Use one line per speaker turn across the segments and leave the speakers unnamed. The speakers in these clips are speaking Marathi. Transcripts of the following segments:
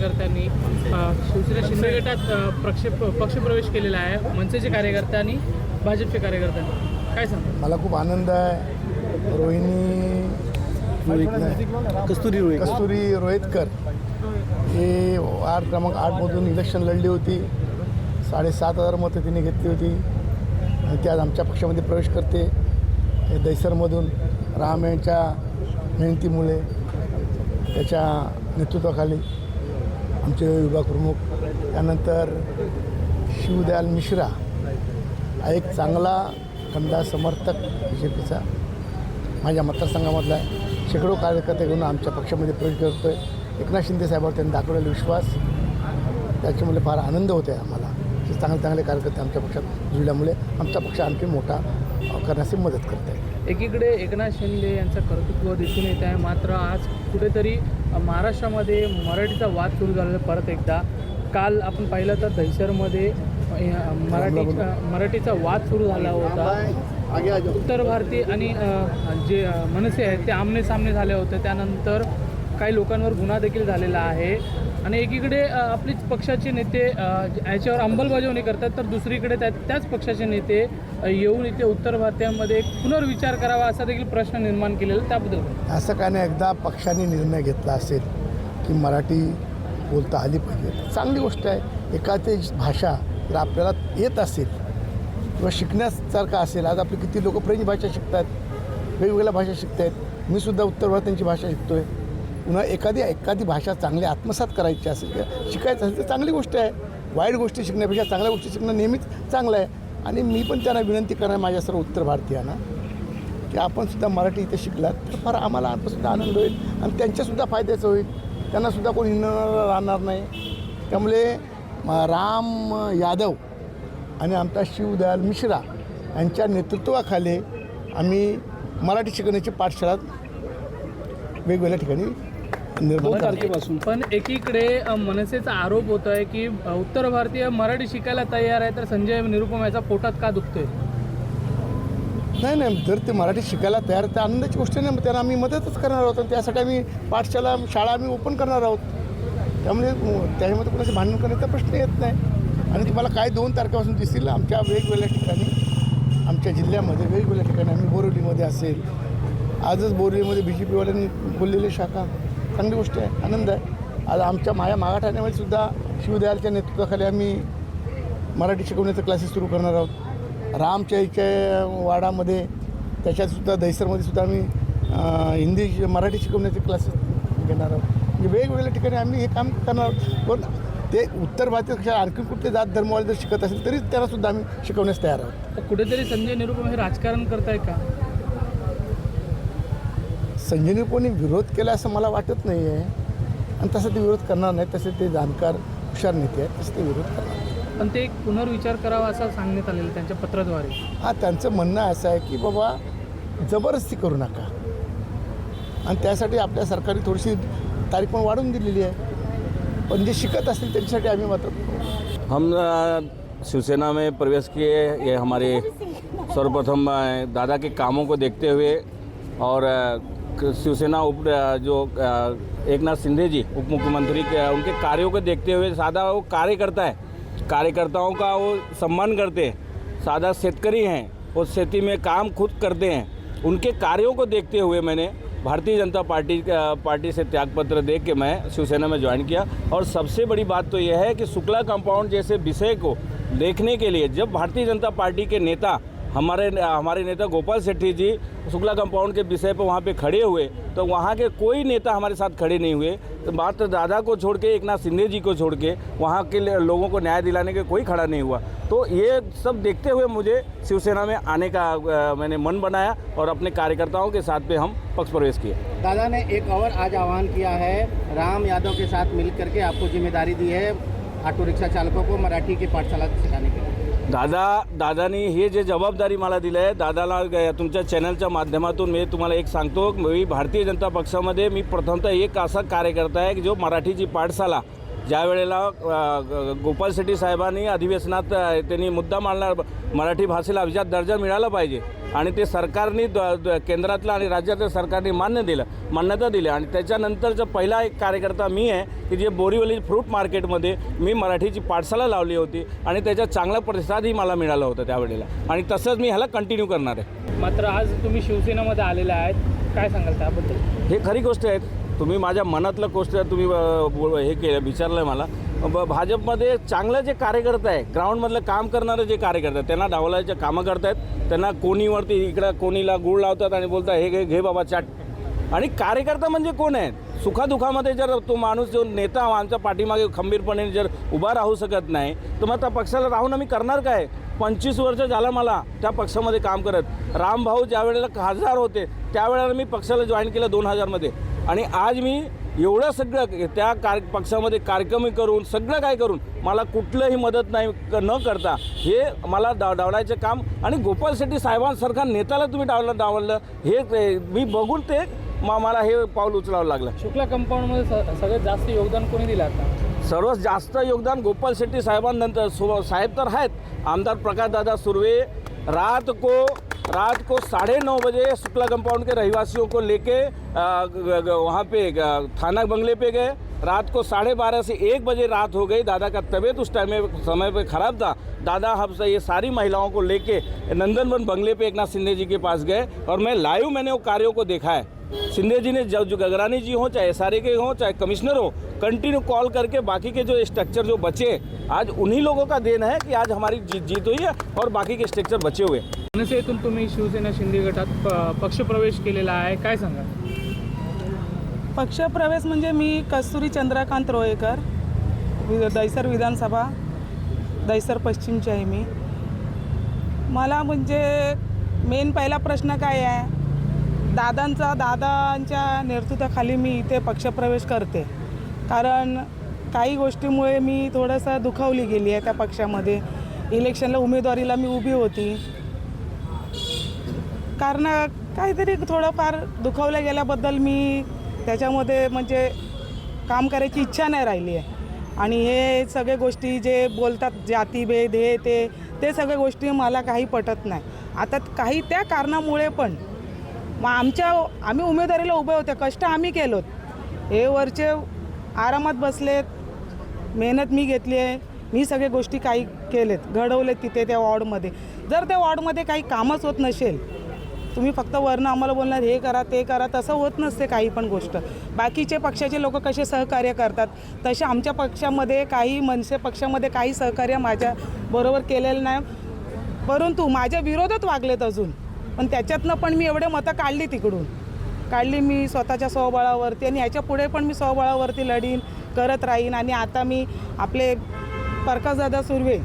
कार्यकर्त्यांनी शिवसेना शिंदे गटात पक्षप्रवेश केलेला आहे. मनसेचे कार्यकर्ते आणि भाजपचे कार्यकर्त्यांनी काय सांगतात?
मला खूप आनंद आहे. कस्तुरी रोहितकर हे वार्ड क्रमांक 8मधून इलेक्शन लढली होती. 7,500 मतं तिने घेतली होती आणि ती आज आमच्या पक्षामध्ये प्रवेश करते. दैसरमधून राम यांच्या मेहनतीमुळे त्याच्या नेतृत्वाखाली आमचे विभाग प्रमुख, त्यानंतर शिवदयाल मिश्रा हा एक चांगला खंदा समर्थक BJPचा माझ्या मतदारसंघामधला आहे. शेकडो कार्यकर्ते घेऊन आमच्या पक्षामध्ये प्रवेश करतो आहे. एकनाथ शिंदे साहेबांवर त्यांनी दाखवलेला विश्वास, त्याच्यामुळे फार आनंद होतो आहे आम्हाला की चांगले कार्यकर्ते आमच्या पक्षात जुळल्यामुळे आमचा पक्ष आणखी मोठा करण्यास मदत करत आहे.
एकीकडे एकनाथ शिंदे यांचं कर्तृत्व दिसून येत आहे, मात्र आज कुठेतरी महाराष्ट्रामध्ये मराठीचा वाद सुरू झालेला परत एकदा. काल आपण पाहिलं तर दहिसरमध्ये मराठीचा वाद सुरू झाला होता. उत्तर भारतीय आणि जे मनसे आहेत ते आमनेसामने झाले होते. त्यानंतर काही लोकांवर गुन्हा देखील झालेला आहे आणि एकीकडे आपलीच पक्षाचे नेते याच्यावर अंमलबजावणी करतात, तर दुसरीकडे त्याच पक्षाचे नेते येऊन इथे उत्तर भारतीयांमध्ये पुनर्विचार करावा असा देखील प्रश्न निर्माण केलेला. त्याबद्दल
असं काय नाही, एकदा पक्षाने निर्णय घेतला असेल की मराठी बोलता आली पाहिजे, चांगली गोष्ट आहे. एखादी भाषा जर आपल्याला येत असेल किंवा शिकण्यासारखं असेल, आज आपली किती लोक फ्रेंच भाषा शिकतात, वेगवेगळ्या भाषा शिकत आहेत. मी सुद्धा उत्तर भारतांची भाषा शिकतो आहे. पुन्हा एखादी भाषा चांगली आत्मसात करायची असेल किंवा शिकायचं असेल तर चांगली गोष्ट आहे. वाईट गोष्टी शिकण्यापेक्षा चांगल्या गोष्टी शिकणं नेहमीच चांगलं आहे. आणि मी पण त्यांना विनंती करणार माझ्या सर्व उत्तर भारतीयांना की आपण सुद्धा मराठी इथे शिकलात तर फार आम्हाला सुद्धा आनंद होईल आणि त्यांच्यासुद्धा फायद्याचं होईल. त्यांनासुद्धा कोणी हिंडणार राहणार नाही. त्यामुळे राम यादव आणि आमचा शिवदयाल मिश्रा यांच्या नेतृत्वाखाली आम्ही मराठी शिकवण्याची पाठशाळा वेगवेगळ्या ठिकाणी निर्माण तारखेपासून.
पण एकीकडे मनसेचा आरोप होतो आहे की उत्तर भारतीय मराठी शिकायला तयार आहे, तर संजय निरुपम याचा पोटात का दुखतोय?
नाही, जर ते मराठी शिकायला तयार तर आनंदाची गोष्ट नाही. त्यांना आम्ही मदतच करणार आहोत आणि त्यासाठी आम्ही शाळा आम्ही ओपन करणार आहोत. त्यामुळे त्याच्यामध्ये कोणाचे भांडण करण्याचा प्रश्न येत नाही. आणि तुम्हाला काय 2 तारखेपासून दिसतील आमच्या वेगवेगळ्या ठिकाणी, आमच्या जिल्ह्यामध्ये वेगवेगळ्या ठिकाणी आम्ही बोरिवलीमध्ये असेल, आजच बोरिवलीमध्ये BJPवाल्यांनी बोललेली शाखा, चांगली गोष्ट आहे, आनंद आहे. आज आमच्या मागाठाण्यामध्ये सुद्धा शिवदयालच्या नेतृत्वाखाली आम्ही मराठी शिकवण्याचे क्लासेस सुरू करणार आहोत. रामच्या इच्या वाडामध्ये, त्याच्यातसुद्धा दैसरमध्ये सुद्धा आम्ही मराठी शिकवण्याचे क्लासेस घेणार आहोत. म्हणजे वेगवेगळ्या ठिकाणी आम्ही हे काम करणार आहोत. पण ते उत्तर भारतापेक्षा आणखी कुठले जात धर्मवाले जर शिकत असेल तरी त्यांनासुद्धा आम्ही शिकवण्यास तयार आहोत.
कुठेतरी संजय निरुपम हे राजकारण करताय का?
संजय निरुपमने विरोध केला असं मला वाटत नाही आहे आणि तसं ते विरोध करणार नाही. तसे ते जाणकार हुशार नेते आहेत, तसं ते विरोध करणार नाही.
पण ते एक पुनर्विचार करावा असं सांगण्यात आलेलं त्यांच्या पत्राद्वारे.
त्यांचं म्हणणं असं आहे की बाबा जबरदस्ती करू नका आणि त्यासाठी आपल्या सरकारने थोडीशी तारीख पण वाढवून दिलेली आहे. पण जे शिकत असतील त्यांच्यासाठी आम्ही मात्र
हम शिवसेना में प्रवेश किए। ये हमारे सर्वप्रथम दादा के कामों को देखते हुए और शिवसेना जो एकनाथ शिंदे जी उप मुख्यमंत्री के उनके कार्यों को देखते हुए, सादा वो कार्यकर्ता है, कार्यकर्ताओं का वो सम्मान करते हैं, सादा शेतकरी हैं, वो खेती में काम खुद करते हैं, उनके कार्यों को देखते हुए मैंने भारतीय जनता पार्टी से त्यागपत्र दे के मैं शिवसेना में ज्वाइन किया। और सबसे बड़ी बात तो यह है कि शुक्ला कंपाउंड जैसे विषय को देखने के लिए जब भारतीय जनता पार्टी के नेता हमारे नेता गोपाल शेट्टी जी शुक्ला कंपाउंड के विषय पर वहाँ पे खड़े हुए, तो वहाँ के कोई नेता हमारे साथ खड़े नहीं हुए। तो मात्र दादा को छोड़ के, एकनाथ शिंदे जी को छोड़ के वहाँ के लोगों को न्याय दिलाने के कोई खड़ा नहीं हुआ। तो ये सब देखते हुए मुझे शिवसेना में आने का मैंने मन बनाया और अपने कार्यकर्ताओं के साथ पे हम पक्ष प्रवेश किए।
दादा ने एक और आज आह्वान किया है, राम यादव के साथ मिल करके आपको जिम्मेदारी दी है ऑटो रिक्षा चालकों को मराठी की पाठशाला सिखाने के लिए।
दादानी हे जे जबाबदारी मला दिली आहे, दादाला तुमच्या चॅनलच्या माध्यमातून मी तुम्हाला एक सांगतो, मी भारतीय जनता पक्षामध्ये मी प्रथमतः एक असा कार्यकर्ता आहे की जो मराठीची पाठशाला ज्या वेळेला गोपाल शेट्टी साहेबांनी अधिवेशनात त्यांनी मुद्दा मांडला, मराठी भाषेला अभिजात दर्जा मिळाला पाहिजे, आणि ते सरकारने केंद्रातलं आणि राज्यातल्या सरकारने मान्यता दिली आणि त्याच्यानंतरचा पहिला एक कार्यकर्ता मी आहे की जे बोरीवली फ्रूट मार्केटमध्ये मी मराठीची पाठशाला लावली होती आणि त्याचा चांगला प्रतिसादही मला मिळाला होता त्यावेळेला आणि तसंच मी ह्याला कंटिन्यू करणार आहे.
मात्र आज तुम्ही शिवसेनेमध्ये आलेले आहेत, काय सांगाल त्याबद्दल?
हे खरी गोष्ट आहे. तुम्ही माझ्या मनातलं गोष्ट तुम्ही हे केलं विचारलं आहे मला. भाजपमध्ये चांगलं जे कार्यकर्ते आहे, ग्राउंडमधलं काम करणारे जे कार्यकर्ते आहेत त्यांना डावलायचे कामं करतायत. त्यांना कोणीवरती इकडं कोणीला गुळ लावतात आणि बोलतात हे घे बाबा चाट. आणि कार्यकर्ता म्हणजे कोण आहे? सुखादुखामध्ये जर तो माणूस जो नेता आमच्या पाठीमागे खंबीरपणे जर उभा राहू शकत नाही तर मग त्या पक्षाला राहून आम्ही करणार काय? 25 वर्ष झालं मला त्या पक्षामध्ये काम करत. रामभाऊ ज्या वेळेला खासदार होते त्यावेळेला मी पक्षाला जॉईन केलं 2000मध्ये आणि आज मी एवढं सगळं त्या पक्षामध्ये कार्यक्रम करून सगळं काय करून मला कुठलंही मदत नाही न करता हे मला डावलायचं काम आणि गोपाल शेट्टी साहेबांसारखा नेत्याला तुम्ही डावललं हे मी बघून ते मला हे पाऊल उचलावं लागलं.
शुक्ला कंपाऊंडमध्ये सगळ्यात जास्त योगदान कोणी दिलं आता?
सर्वात जास्त योगदान गोपाल शेट्टी साहेबांनंतर साहेब तर आहेत. आमदार प्रकाश दादा सुर्वे रात को 9:30 बजे शुक्ला कंपाउंड के रहवासियों को लेके वहाँ पे थाना बंगले पे गए. रात को 12:30 से 1 बजे रात हो गई. दादा का तबीयत उस समय पे ख़राब था. दादा हमसे ये सारी महिलाओं को लेके नंदनवन बंगले पे एकनाथ शिंदे जी के पास गए और मैंने वो कार्यों को देखा है. शिंदे जी ने जो गगरानी जी हो, चाहे SRA के हो, चाहे कमिश्नर हो, कंटिन्यू कॉल करके बाकी के जो स्ट्रक्चर जो बचे आज उन्हीं लोगों का देन है कि आज हमारी जीत हुई है और बाकी के स्ट्रक्चर बचे हुए.
मनसेतून तुम्ही शिवसेना शिंदे गटात पक्षप्रवेश केलेला आहे, काय सांगा?
पक्षप्रवेश म्हणजे मी कस्तुरी चंद्रकांत रोयेकर, दैसर विधानसभा, दैसर पश्चिमची आहे मी. मला म्हणजे मेन पहिला प्रश्न काय आहे, दादांच्या नेतृत्वाखाली मी इथे पक्षप्रवेश करते कारण काही गोष्टीमुळे मी थोडंसं दुखावली गेली आहे त्या पक्षामध्ये. इलेक्शनला उमेदवारीला मी उभी होती कारण काहीतरी थोडंफार दुखावल्या गेल्याबद्दल मी त्याच्यामध्ये म्हणजे काम करायची इच्छा नाही राहिली आहे. आणि हे सगळे गोष्टी जे बोलतात जातीभेद हे ते सगळ्या गोष्टी मला काही पटत नाही. आता काही त्या कारणामुळे पण मग आम्ही उमेदवारीला उभे होते, कष्ट आम्ही केलोत, हे वरचे आरामात बसलेत, मेहनत मी घेतली आहे, मी सगळे गोष्टी काही केलेत, घडवलेत तिथे त्या वॉर्डमध्ये. जर त्या वॉर्डमध्ये काही कामच होत नसेल, तुम्ही फक्त वरनं आम्हाला बोलणार हे करा ते करा, तसं होत नसते काही पण गोष्ट. बाकीचे पक्षाचे लोक कसे सहकार्य करतात तसे आमच्या पक्षामध्ये काही मनसे पक्षामध्ये काही सहकार्य माझ्याबरोबर केलेलं नाही, परंतु माझ्या विरोधात वागलेत अजून. पण त्याच्यातनं पण मी एवढे मतं काढली मी स्वतःच्या स्वबळावरती आणि ह्याच्या पुढे पण मी स्वबळावरती लढीन करत राहीन. आणि आता मी आपले प्रकाशदादा सुर्वे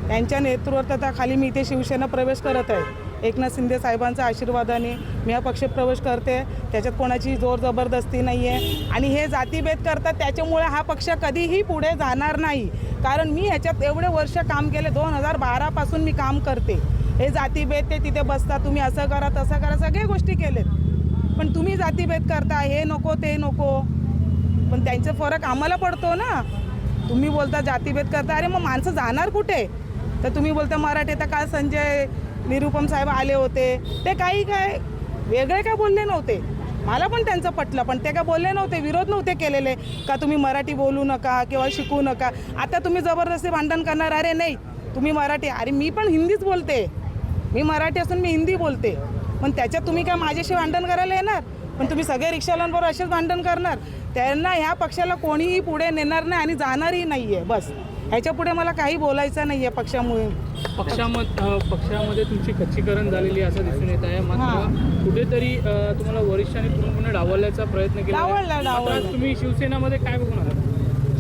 यांच्या नेतृत्वाखाली मी इथे शिवसेना प्रवेश करत आहे. एकनाथ शिंदे साहेबांच्या आशीर्वादाने मी हा पक्ष प्रवेश करते. त्याच्यात कोणाची जोर जबरदस्ती नाही आहे. आणि हे जातीभेद करतात त्याच्यामुळे हा पक्ष कधीही पुढे जाणार नाही. कारण मी ह्याच्यात एवढे वर्ष काम केले, 2012पासून मी काम करते. हे जातीभेद ते तिथे बसतात, तुम्ही असं करा तसं करा, सगळ्या गोष्टी केलेत. पण तुम्ही जातीभेद करता, हे नको ते नको, पण त्यांचा फरक आम्हाला पडतो ना. तुम्ही बोलता जातीभेद करता, अरे मग माणसं जाणार कुठे? तर तुम्ही बोलता मराठी. तर काल संजय निरुपम साहेब आले होते, ते काय वेगळे काय बोलले नव्हते. मला पण त्यांचं पटलं, पण ते काय बोलले नव्हते, विरोध नव्हते केलेले का तुम्ही मराठी बोलू नका किंवा शिकू नका. आता तुम्ही जबरदस्ती भांडण करणार, अरे नाही तुम्ही मराठी, अरे मी पण हिंदीच बोलते, मी मराठी असून मी हिंदी बोलते, पण त्याच्यात तुम्ही काय माझ्याशी भांडण करायला येणार? पण तुम्ही सगळे रिक्षावाल्यांबरोबर असेच भांडण करणार. त्यांना ह्या पक्षाला कोणीही पुढे नेणार नाही आणि जाणारही नाही आहे. बस ह्याच्या पुढे मला काही बोलायचं नाही आहे पक्षामुळे.
पक्षामध्ये तुमची खच्चीकरण झालेली असं दिसून येत आहे. मात्र कुठेतरी तुम्हाला वरिष्ठांनी पूर्णपणे डावलण्याचा प्रयत्न केला. तुम्ही शिवसेनेमध्ये काय बघून आला?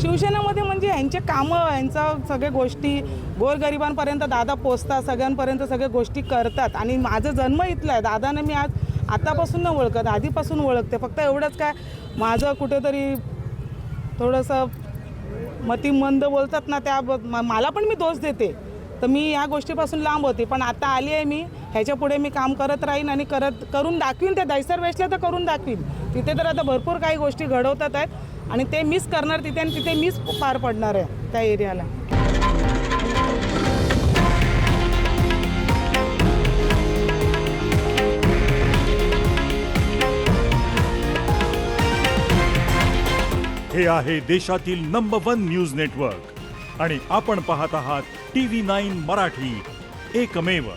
शिवसेनेमध्ये म्हणजे यांचे कामं, यांचं सगळ्या गोष्टी गोरगरिबांपर्यंत दादा पोचतात, सगळ्यांपर्यंत सगळ्या गोष्टी करतात. आणि माझं जन्म इथलं आहे, दादाने मी आतापासून न ओळखत, आधीपासून ओळखते. फक्त एवढंच काय माझं कुठेतरी थोडंसं मतिमंद बोलतात ना, त्या मला पण मी दोष देते. तर मी ह्या गोष्टीपासून लांब होते, पण आता आली आहे मी. ह्याच्या पुढे मी काम करत राहीन आणि करून दाखवीन. त्या दैसर वेस्टला तर करून दाखवीन. तिथे तर आता भरपूर काही गोष्टी घडवतात आहेत आणि ते मिस करणार तिथे, आणि तिथे मिस पार पडणार आहे त्या एरियाला.
हे आहे देशातील नंबर 1 न्यूज नेटवर्क आणि आपण पाहत आहात TV9 मराठी, एकमेव.